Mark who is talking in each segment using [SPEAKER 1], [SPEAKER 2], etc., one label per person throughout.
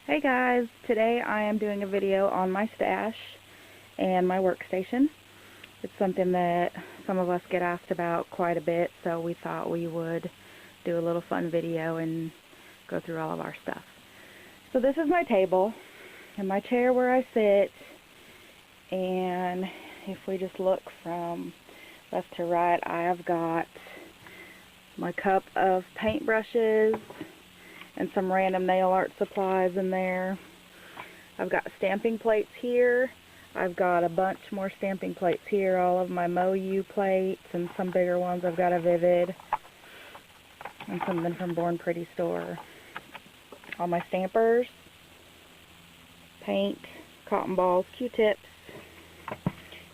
[SPEAKER 1] Hey guys, today I am doing a video on my stash and my workstation. It's something that some of us get asked about quite a bit, so we thought we would do a little fun video and go through all of our stuff. So this is my table and my chair where I sit, and if we just look from left to right, I have got my cup of paintbrushes and some random nail art supplies in there. I've got stamping plates here. I've got a bunch more stamping plates here, all of my MoU plates and some bigger ones. I've got a Vivid and something from Born Pretty store. All my stampers, paint, cotton balls, Q-tips.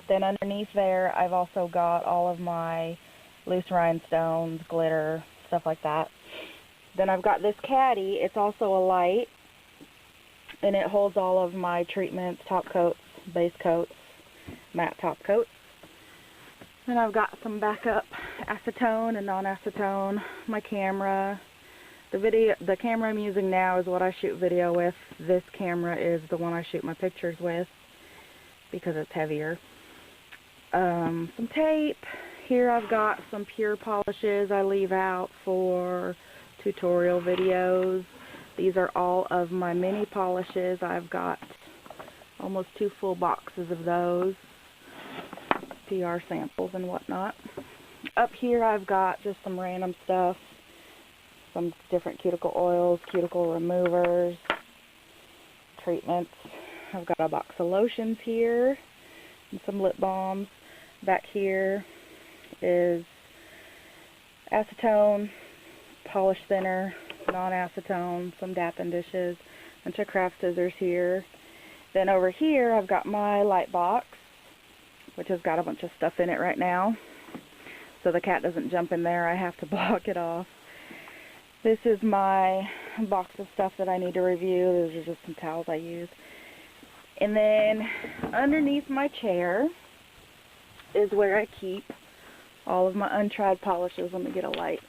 [SPEAKER 1] Then underneath there I've also got all of my loose rhinestones, glitter, stuff like that. Then I've got this caddy. It's also a light, and it holds all of my treatments, top coats, base coats, matte top coats. Then I've got some backup acetone and non-acetone, my camera. The camera I'm using now is what I shoot video with. This camera is the one I shoot my pictures with because it's heavier. Some tape. Here I've got some pure polishes I leave out for tutorial videos. These are all of my mini polishes. I've got almost 2 full boxes of those, PR samples and whatnot. Up here I've got just some random stuff, some different cuticle oils, cuticle removers, treatments. I've got a box of lotions here and some lip balms. Back here is acetone, polish thinner, non-acetone, some dapping dishes, a bunch of craft scissors here. Then over here I've got my light box, which has got a bunch of stuff in it right now. So the cat doesn't jump in there, I have to block it off. This is my box of stuff that I need to review. Those are just some towels I use. And then underneath my chair is where I keep all of my untried polishes. Let me get a light.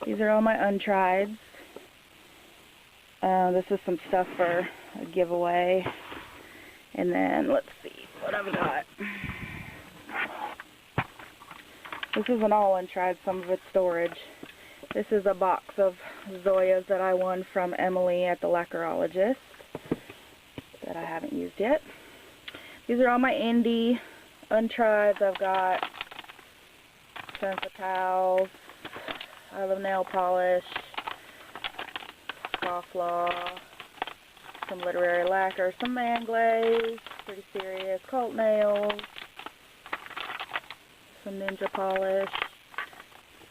[SPEAKER 1] These are all my untrieds. This is some stuff for a giveaway. And then let's see what I've got. This isn't all untried, some of it's storage. This is a box of Zoyas that I won from Emily at the Lacquerologist that I haven't used yet. These are all my indie untrieds. I've got Cuticle, I love nail polish, Scofflaw, some literary lacquer, some man glaze, pretty serious, cult nails, some ninja polish,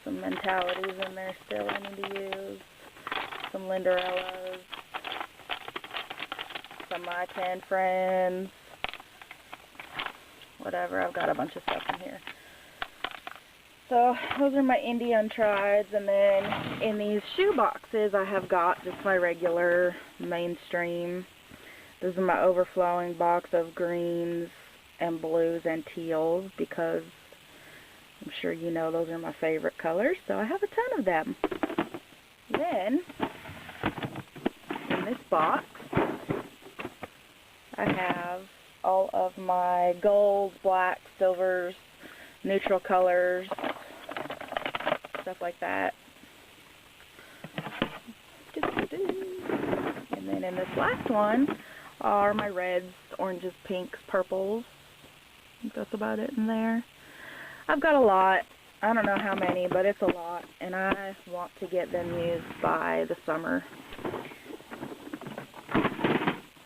[SPEAKER 1] some mentalities in there still I need to use, some Linderellas, some My 10 Friends, whatever. I've got a bunch of stuff in here. So those are my indie untrieds, and then in these shoe boxes I have got just my regular mainstream. This is my overflowing box of greens and blues and teals because I'm sure you know those are my favorite colors, so I have a ton of them. Then in this box I have all of my golds, blacks, silvers, neutral colors, stuff like that. And then in this last one are my reds, oranges, pinks, purples. I think that's about it in there. I've got a lot. I don't know how many, but it's a lot, and I want to get them used by the summer.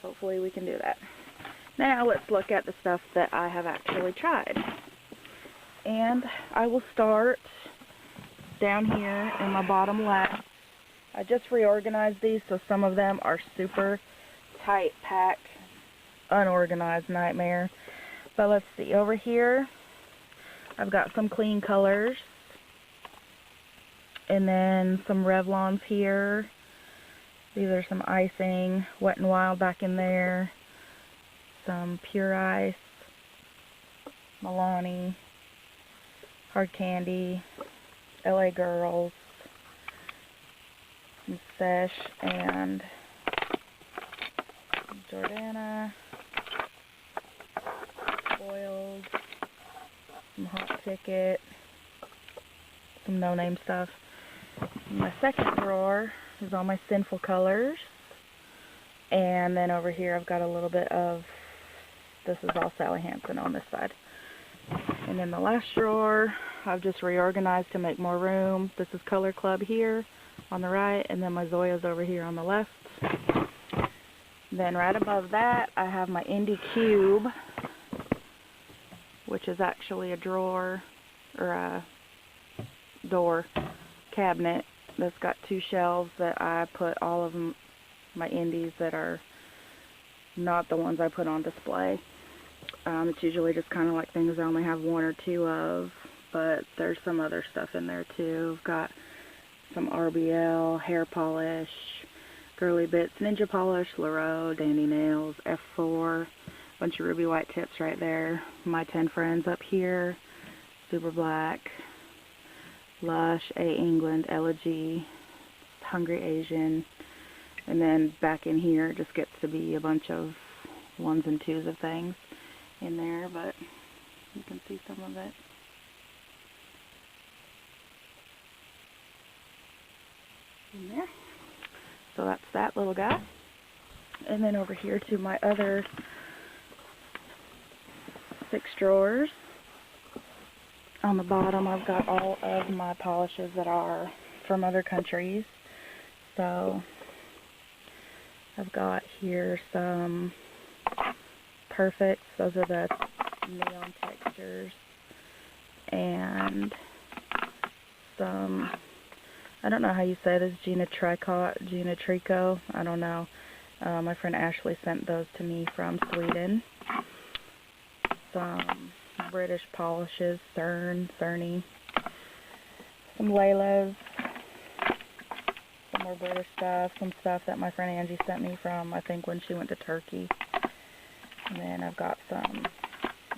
[SPEAKER 1] Hopefully we can do that. Now let's look at the stuff that I have actually tried. And I will start down here in my bottom left. I just reorganized these, so some of them are super tight packed, unorganized nightmare. But let's see, over here I've got some clean colors, and then some Revlons here. These are some icing, Wet n Wild back in there, some Pure Ice, Milani, Hard Candy, LA Girls, some Sesh and Jordana, Spoiled, some Hot Ticket, some no-name stuff. My second drawer is all my Sinful Colors. And then over here I've got a little bit of, this is all Sally Hansen on this side. And then the last drawer, I've just reorganized to make more room. This is Color Club here on the right, and then my Zoya's over here on the left. Then right above that, I have my Indie Cube, which is actually a drawer, or a door cabinet that's got two shelves that I put all of my indies that are not the ones I put on display. It's usually just kind of like things I only have one or two of, but there's some other stuff in there too. I've got some RBL, hair polish, Girly Bits, Ninja Polish, Laro, Dandy Nails, F4, bunch of ruby white tips right there. My 10 Friends up here, Super Black, Lush, A England, Elegy, Hungry Asian, and then back in here it just gets to be a bunch of ones and twos of things in there, but you can see some of it. In there. So that's that little guy. And then over here to my other 6 drawers. On the bottom I've got all of my polishes that are from other countries. So I've got here some Perfects, those are the neon textures, and some, I don't know how you say this, Gina Trico, I don't know. My friend Ashley sent those to me from Sweden. Some British polishes, Cerny, some Laylas, some more British stuff, some stuff that my friend Angie sent me from, I think, when she went to Turkey. And then I've got some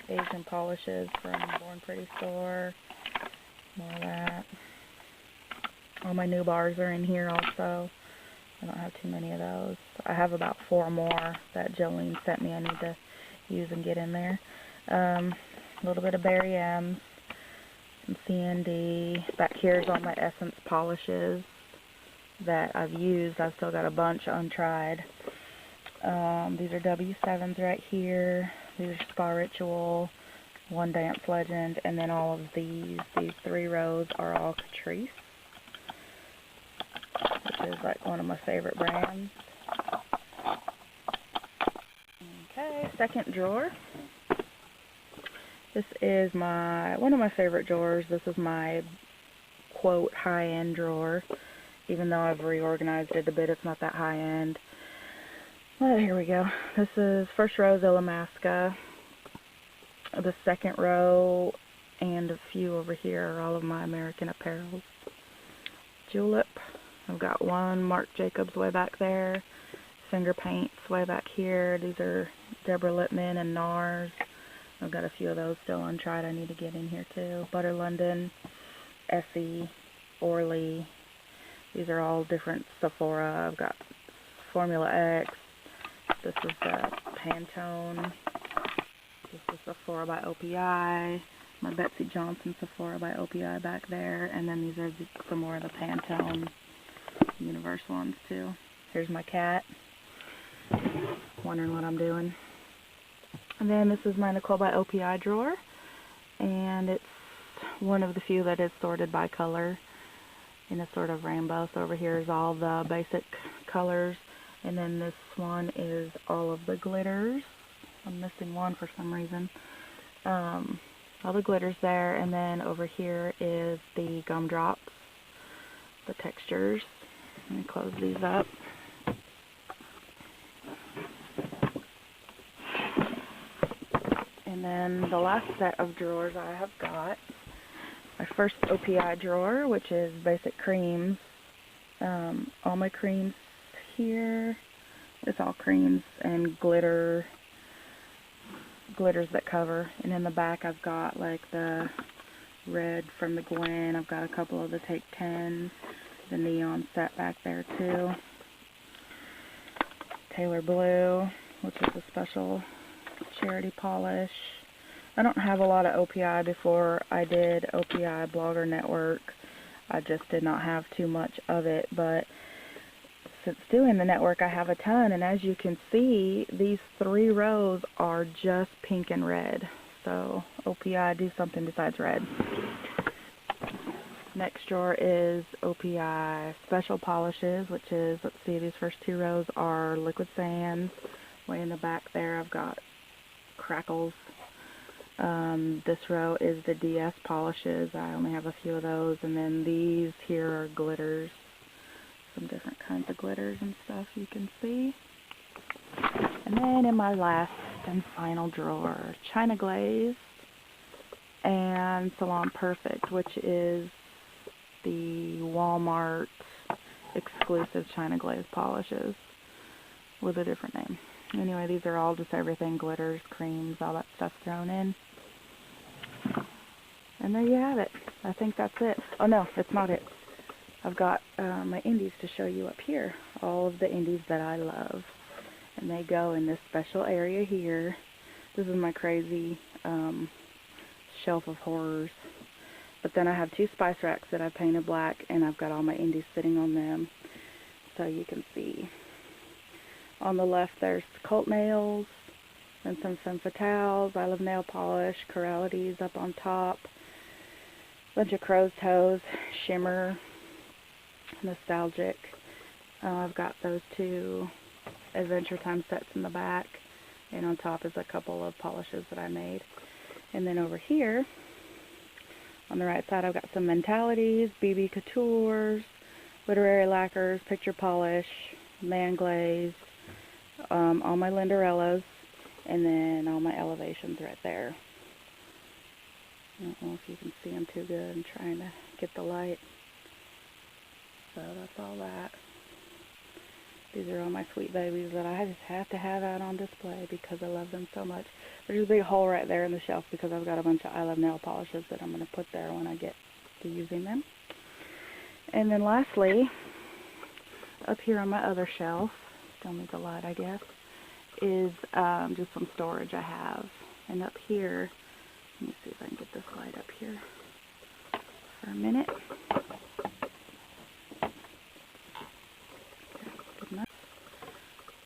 [SPEAKER 1] Asian polishes from Born Pretty Store, more of that. All my new bars are in here also. I don't have too many of those. I have about 4 more that Jolene sent me I need to use and get in there. A little bit of Barry M's, some CND. Back here's all my Essence polishes that I've used. I've still got a bunch untried. These are W7s right here. These are Spa Ritual, One Dance Legend, and then all of these 3 rows are all Catrice, which is like one of my favorite brands. Okay, second drawer. This is one of my favorite drawers. This is my quote high-end drawer. Even though I've reorganized it a bit, it's not that high-end. Well, here we go. This is first row Illamasqua. The second row and a few over here are all of my American apparels. Julep. I've got one Marc Jacobs way back there. Finger Paints way back here. These are Deborah Lippmann and NARS. I've got a few of those still untried I need to get in here too. Butter London, Essie, Orly. These are all different Sephora. I've got Formula X. This is the Pantone. This is Sephora by OPI. My Betsy Johnson Sephora by OPI back there. And then these are some more of the Pantone Universe ones too. Here's my cat. Wondering what I'm doing. And then this is my Nicole by OPI drawer. And it's one of the few that is sorted by color in a sort of rainbow. So over here is all the basic colors. And then this one is all of the glitters. I'm missing one for some reason. All the glitters there. And then over here is the gumdrops, the textures. Let me close these up. And then the last set of drawers I have got, my first OPI drawer, which is basic creams. All my creams here, it's all creams and glitters that cover. And in the back I've got like the red from the Gwen. I've got a couple of the Take 10s, the neon set back there too. Taylor Blue, which is a special charity polish. I don't have a lot of OPI. Before I did OPI Blogger Network, I just did not have too much of it, but since doing the network I have a ton, and as you can see, these 3 rows are just pink and red. So OPI, do something besides red. Next drawer is OPI Special Polishes, which is, let's see, these first 2 rows are liquid sands. Way in the back there I've got Crackles. This row is the DS polishes. I only have a few of those, and then these here are glitters. Some different kinds of glitters and stuff you can see. And then in my last and final drawer, China Glaze and Salon Perfect, which is the Walmart exclusive China Glaze polishes with a different name. Anyway, these are all just everything, glitters, creams, all that stuff thrown in. And there you have it. I think that's it. Oh no, it's not it. I've got my indies to show you up here. All of the indies that I love. And they go in this special area here. This is my crazy shelf of horrors. But then I have 2 spice racks that I painted black, and I've got all my indies sitting on them. So you can see. On the left there's Cult Nails, and some Femme Fatales, I Love Nail Polish, Coralities up on top, bunch of Crow's Toes, Shimmer, Nostalgic. I've got those 2 Adventure Time sets in the back, and on top is a couple of polishes that I made. And then over here, on the right side, I've got some Mentalities, BB Coutures, Literary Lacquers, Picture Polish, Man Glaze, all my Lindarellas, and then all my elevations right there. I don't know if you can see them too good. I'm trying to get the light. So that's all that. These are all my sweet babies that I just have to have out on display because I love them so much. There's a big hole right there in the shelf because I've got a bunch of I Love Nail polishes that I'm going to put there when I get to using them. And then lastly, up here on my other shelf, still needs a light I guess, is just some storage I have. And up here, let me see if I can get this light up here for a minute.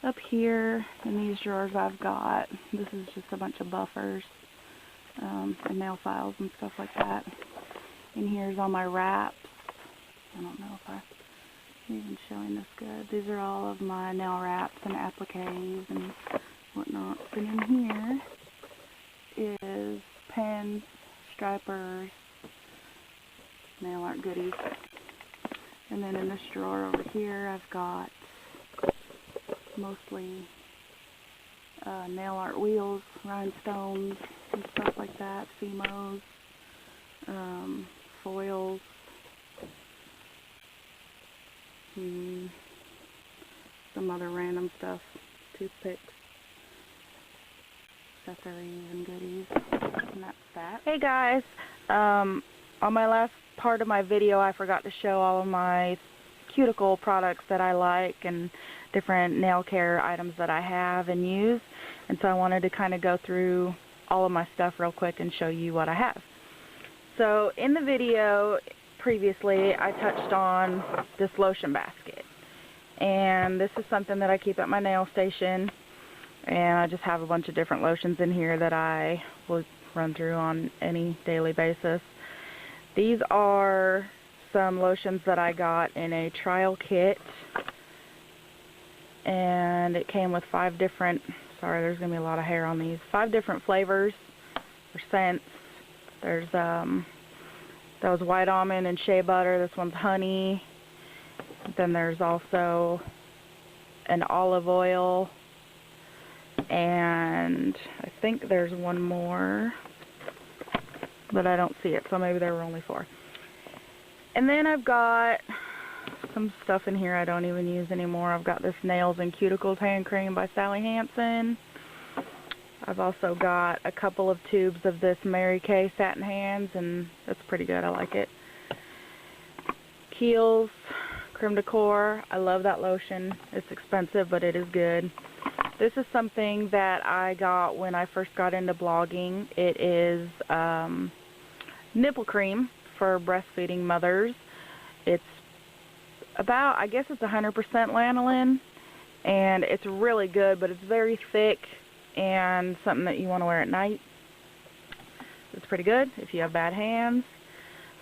[SPEAKER 1] Up here in these drawers I've got, this is just a bunch of buffers and nail files and stuff like that. And here's all my wraps. I don't know if I'm even showing this good. These are all of my nail wraps and appliques and whatnot. And in here is pens, stripers, nail art goodies. And then in this drawer over here I've got mostly nail art wheels, rhinestones, and stuff like that, Fimos, foils, some other random stuff, toothpicks, accessories, and goodies, and that's that. Hey guys, on my last part of my video I forgot to show all of my Cuticle products that I like and different nail care items that I have and use, and so I wanted to kind of go through all of my stuff real quick and show you what I have. So in the video previously I touched on this lotion basket, and this is something that I keep at my nail station, and I just have a bunch of different lotions in here that I will run through on any daily basis. These are some lotions that I got in a trial kit, and it came with 5 different, sorry there's going to be a lot of hair on these, 5 different flavors or scents. There's that was white almond and shea butter, this one's honey, then there's also an olive oil, and I think there's one more, but I don't see it, so maybe there were only 4. And then I've got some stuff in here I don't even use anymore. I've got this Nails and Cuticles hand cream by Sally Hansen. I've also got a couple of tubes of this Mary Kay Satin Hands, and that's pretty good. I like it. Kiehl's Creme de Corps. I love that lotion. It's expensive, but it is good. This is something that I got when I first got into blogging. It is nipple cream for breastfeeding mothers. It's about, I guess it's 100% lanolin, and it's really good, but it's very thick and something that you want to wear at night. It's pretty good if you have bad hands.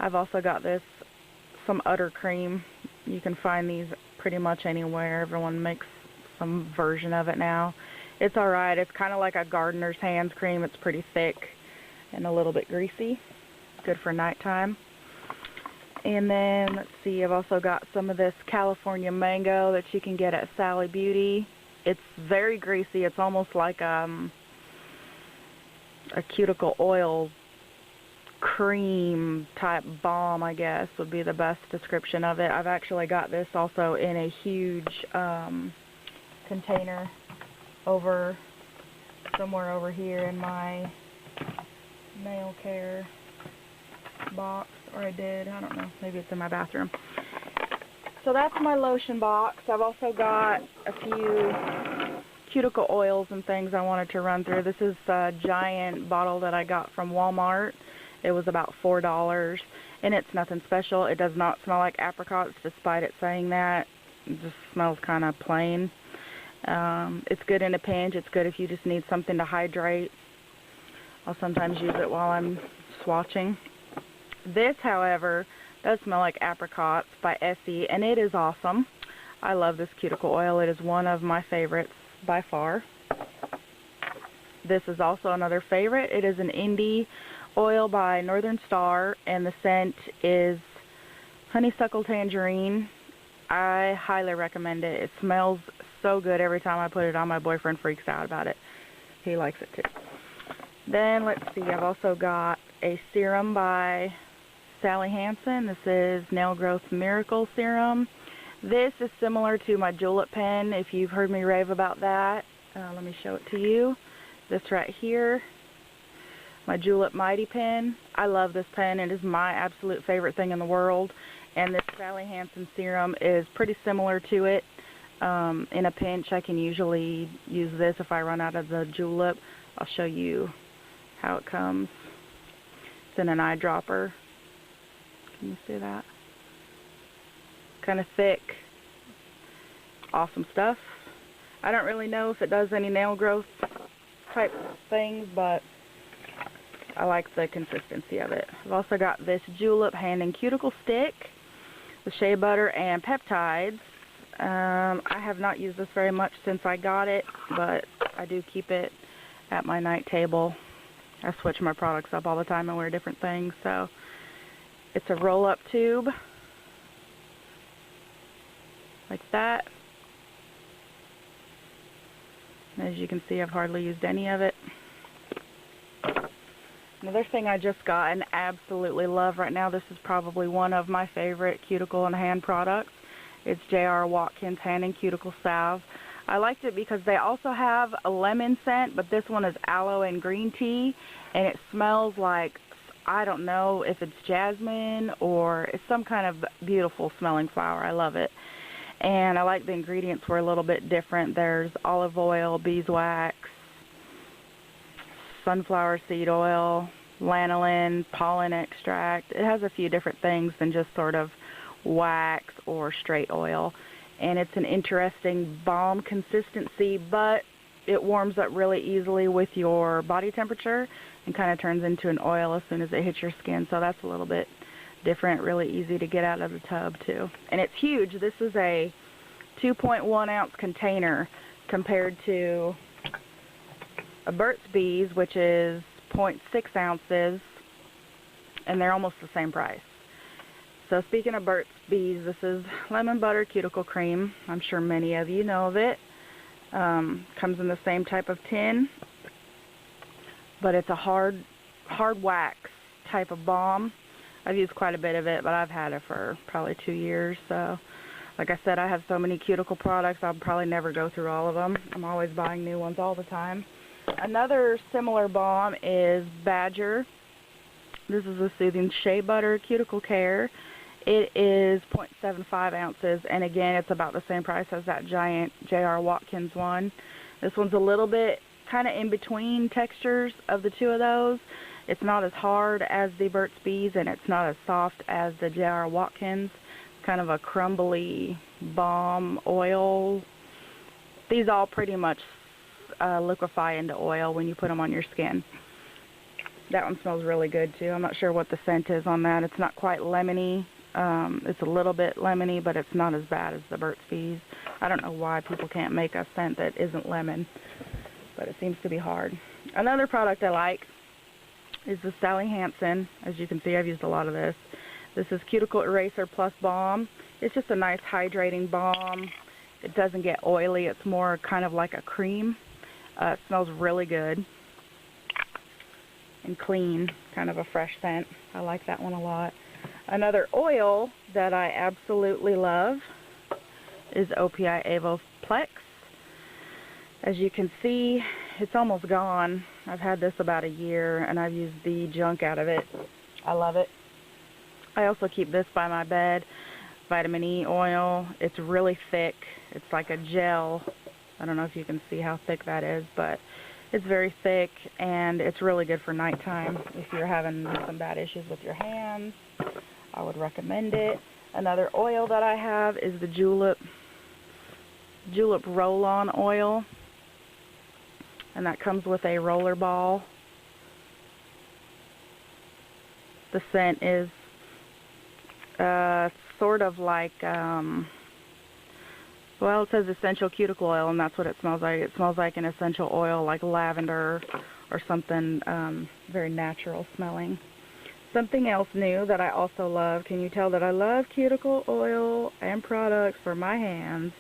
[SPEAKER 1] I've also got this, some udder cream. You can find these pretty much anywhere. Everyone makes some version of it now. It's alright. It's kind of like a gardener's hands cream. It's pretty thick and a little bit greasy. Good for nighttime. And then, let's see, I've also got some of this California Mango that you can get at Sally Beauty. It's very greasy. It's almost like a cuticle oil cream type balm, I guess, would be the best description of it. I've actually got this also in a huge container over somewhere over here in my nail care box, or I did, I don't know, maybe it's in my bathroom. So that's my lotion box. I've also got a few cuticle oils and things I wanted to run through. This is a giant bottle that I got from Walmart. It was about $4, and it's nothing special. It does not smell like apricots, despite it saying that. It just smells kind of plain. It's good in a pinch. It's good if you just need something to hydrate. I'll sometimes use it while I'm swatching. This, however, does smell like apricots by Essie, and it is awesome. I love this cuticle oil. It is one of my favorites by far. This is also another favorite. It is an indie oil by Northern Star, and the scent is honeysuckle tangerine. I highly recommend it. It smells so good every time I put it on. My boyfriend freaks out about it. He likes it too. Then let's see, I've also got a serum by Sally Hansen. This is Nail Growth Miracle Serum. This is similar to my Julep pen, if you've heard me rave about that. Let me show it to you. This right here, my Julep Mighty pen. I love this pen. It is my absolute favorite thing in the world. And this Sally Hansen serum is pretty similar to it. In a pinch, I can usually use this if I run out of the Julep. I'll show you how it comes. It's in an eyedropper. Can you see that? Kind of thick. Awesome stuff. I don't really know if it does any nail growth type things, but I like the consistency of it. I've also got this Julep Hand and Cuticle Stick with shea butter and peptides. I have not used this very much since I got it, but I do keep it at my night table. I switch my products up all the time and wear different things, so it's a roll-up tube like that. As you can see, I've hardly used any of it. Another thing I just got and absolutely love right now, this is probably one of my favorite cuticle and hand products. It's J.R. Watkins Hand and Cuticle Salve. I liked it because they also have a lemon scent, but this one is aloe and green tea, and it smells like, I don't know if it's jasmine or it's some kind of beautiful smelling flower. I love it. And I like the ingredients were a little bit different. There's olive oil, beeswax, sunflower seed oil, lanolin, pollen extract. It has a few different things than just sort of wax or straight oil. And it's an interesting balm consistency, but it warms up really easily with your body temperature and kind of turns into an oil as soon as it hits your skin. So that's a little bit different, really easy to get out of the tub too. And it's huge. This is a 2.1 ounce container compared to a Burt's Bees, which is 0.6 ounces, and they're almost the same price. So speaking of Burt's Bees, this is lemon butter cuticle cream. I'm sure many of you know of it. Comes in the same type of tin, but it's a hard wax type of balm. I've used quite a bit of it, but I've had it for probably 2 years. So, like I said, I have so many cuticle products, I'll probably never go through all of them. I'm always buying new ones all the time. Another similar balm is Badger. This is a Soothing Shea Butter Cuticle Care. It is 0.75 ounces, and again, it's about the same price as that giant J.R. Watkins one. This one's a little bit kind of in between textures of the two of those. It's not as hard as the Burt's Bees, and it's not as soft as the J.R. Watkins. It's kind of a crumbly balm oil. These all pretty much liquefy into oil when you put them on your skin. That one smells really good too. I'm not sure what the scent is on that. It's not quite lemony. It's a little bit lemony, but it's not as bad as the Burt's Bees. I don't know why people can't make a scent that isn't lemon, but it seems to be hard. Another product I like is the Sally Hansen. As you can see, I've used a lot of this. This is Cuticle Eraser Plus Balm. It's just a nice hydrating balm. It doesn't get oily. It's more kind of like a cream. It smells really good and clean, kind of a fresh scent. I like that one a lot. Another oil that I absolutely love is OPI Avoplex. As you can see, it's almost gone. I've had this about a year, and I've used the junk out of it. I love it. I also keep this by my bed. Vitamin E oil. It's really thick. It's like a gel. I don't know if you can see how thick that is, but it's very thick, and it's really good for nighttime. If you're having some bad issues with your hands, I would recommend it. Another oil that I have is the Julep Roll-On oil, and that comes with a roller ball. The scent is sort of like, well, it says essential cuticle oil, and that's what it smells like. It smells like an essential oil, like lavender or something very natural smelling. Something else new that I also love, can you tell that I love cuticle oil and products for my hands,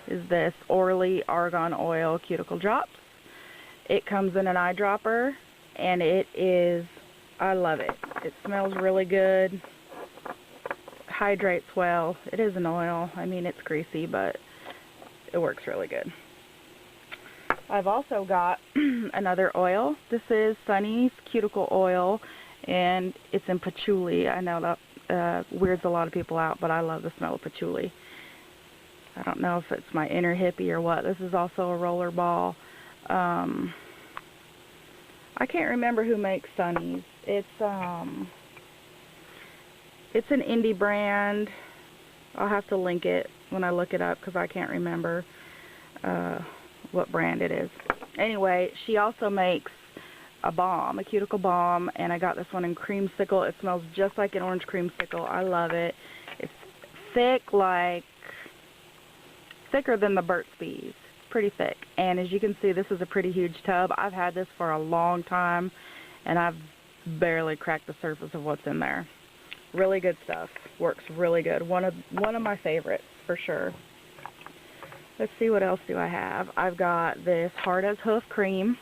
[SPEAKER 1] is this Orly Argan Oil Cuticle Drops. It comes in an eyedropper, and it is, I love it. It smells really good, hydrates well. It is an oil. I mean, it's greasy, but it works really good. I've also got another oil. This is Sunny's Cuticle Oil, and it's in patchouli. I know that weirds a lot of people out, but I love the smell of patchouli. I don't know if it's my inner hippie or what. This is also a roller ball. I can't remember who makes Sunny's. It's an indie brand. I'll have to link it when I look it up because I can't remember what brand it is. Anyway, she also makes a balm, a cuticle balm, and I got this one in creamsicle. It smells just like an orange creamsicle. I love it. It's thick, like thicker than the Burt's Bees. Pretty thick. And as you can see, this is a pretty huge tub. I've had this for a long time, and I've barely cracked the surface of what's in there. Really good stuff. Works really good. One of my favorites for sure. Let's see, what else do I have. I've got this Hard as Hoof cream.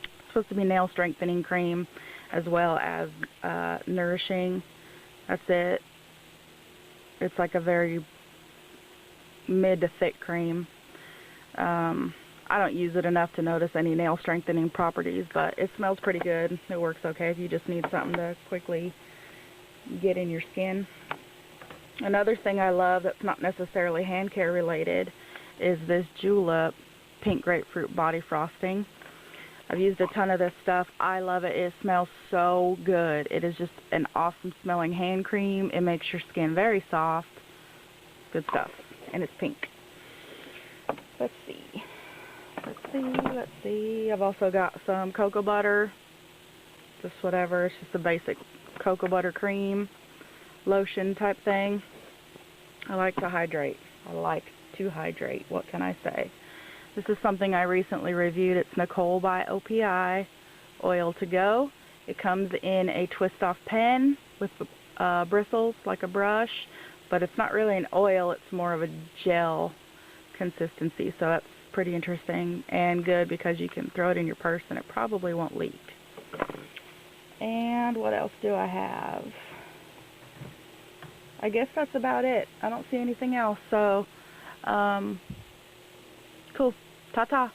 [SPEAKER 1] It's supposed to be nail strengthening cream as well as nourishing. That's it. It's like a very mid to thick cream. I don't use it enough to notice any nail strengthening properties, but it smells pretty good. It works okay if you just need something to quickly get in your skin. Another thing I love that's not necessarily hand care related is this Julep Pink Grapefruit Body Frosting. I've used a ton of this stuff. I love it. It smells so good. It is just an awesome smelling hand cream. It makes your skin very soft. Good stuff. And it's pink. Let's see. I've also got some cocoa butter. Just whatever. It's just a basic cocoa butter cream, lotion type thing. I like to hydrate. What can I say? This is something I recently reviewed. It's Nicole by OPI Oil to Go. It comes in a twist-off pen with bristles like a brush, but it's not really an oil. It's more of a gel consistency, so that's pretty interesting and good because you can throw it in your purse and it probably won't leak. And what else do I have? I guess that's about it. I don't see anything else, so cool. Ta-ta.